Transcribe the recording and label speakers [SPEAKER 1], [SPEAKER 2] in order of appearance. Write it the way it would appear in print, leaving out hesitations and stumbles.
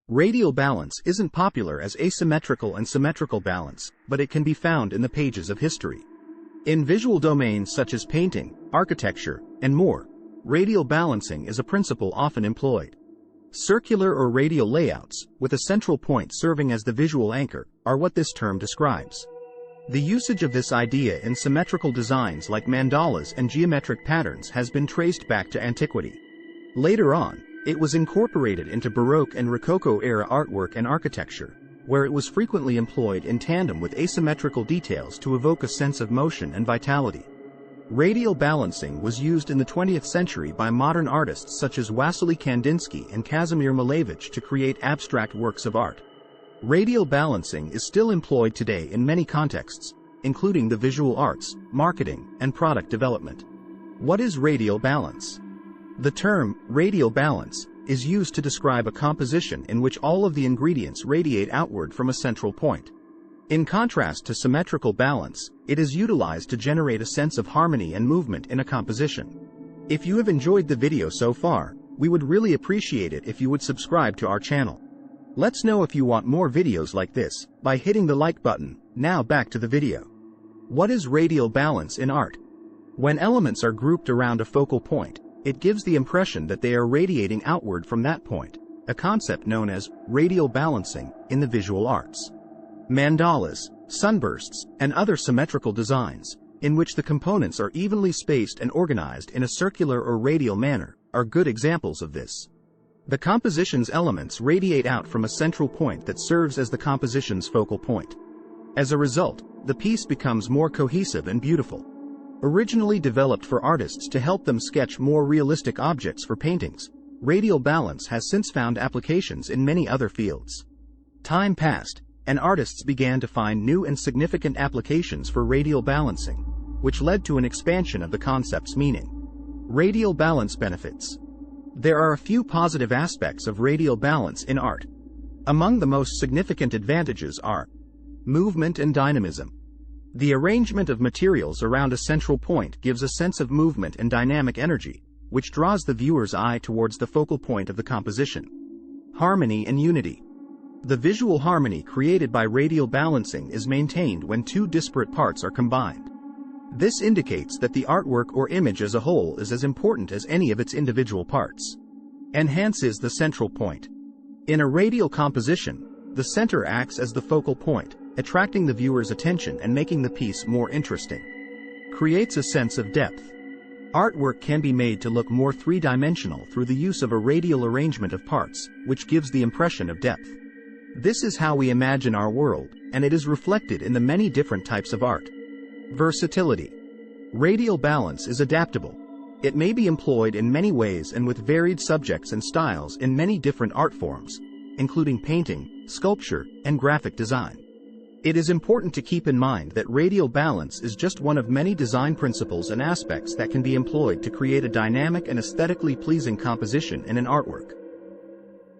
[SPEAKER 1] Radial balance isn't popular as asymmetrical and symmetrical balance, but it can be found in the pages of history. In visual domains such as painting, architecture, and more, radial balancing is a principle often employed. Circular or radial layouts, with a central point serving as the visual anchor, are what this term describes. The usage of this idea in symmetrical designs like mandalas and geometric patterns has been traced back to antiquity. Later on, it was incorporated into Baroque and Rococo-era artwork and architecture, where it was frequently employed in tandem with asymmetrical details to evoke a sense of motion and vitality. Radial balancing was used in the 20th century by modern artists such as Wassily Kandinsky and Kazimir Malevich to create abstract works of art. Radial balancing is still employed today in many contexts, including the visual arts, marketing, and product development. What is radial balance? The term, radial balance, is used to describe a composition in which all of the ingredients radiate outward from a central point. In contrast to symmetrical balance, it is utilized to generate a sense of harmony and movement in a composition. If you have enjoyed the video so far, we would really appreciate it if you would subscribe to our channel. Let's know if you want more videos like this by hitting the like button. Now back to the video. What is radial balance in art? When elements are grouped around a focal point, it gives the impression that they are radiating outward from that point, a concept known as radial balancing in the visual arts. Mandalas, sunbursts, and other symmetrical designs, in which the components are evenly spaced and organized in a circular or radial manner, are good examples of this. The composition's elements radiate out from a central point that serves as the composition's focal point. As a result, the piece becomes more cohesive and beautiful. Originally developed for artists to help them sketch more realistic objects for paintings, radial balance has since found applications in many other fields. Time passed, and artists began to find new and significant applications for radial balancing, which led to an expansion of the concept's meaning. Radial balance benefits. There are a few positive aspects of radial balance in art. Among the most significant advantages are movement and dynamism. The arrangement of materials around a central point gives a sense of movement and dynamic energy, which draws the viewer's eye towards the focal point of the composition. Harmony and unity. The visual harmony created by radial balancing is maintained when two disparate parts are combined. This indicates that the artwork or image as a whole is as important as any of its individual parts. Enhances the central point. In a radial composition, the center acts as the focal point, attracting the viewer's attention and making the piece more interesting. Creates a sense of depth. Artwork can be made to look more three-dimensional through the use of a radial arrangement of parts, which gives the impression of depth. This is how we imagine our world, and it is reflected in the many different types of art. Versatility. Radial balance is adaptable. It may be employed in many ways and with varied subjects and styles in many different art forms, including painting, sculpture, and graphic design. It is important to keep in mind that radial balance is just one of many design principles and aspects that can be employed to create a dynamic and aesthetically pleasing composition in an artwork.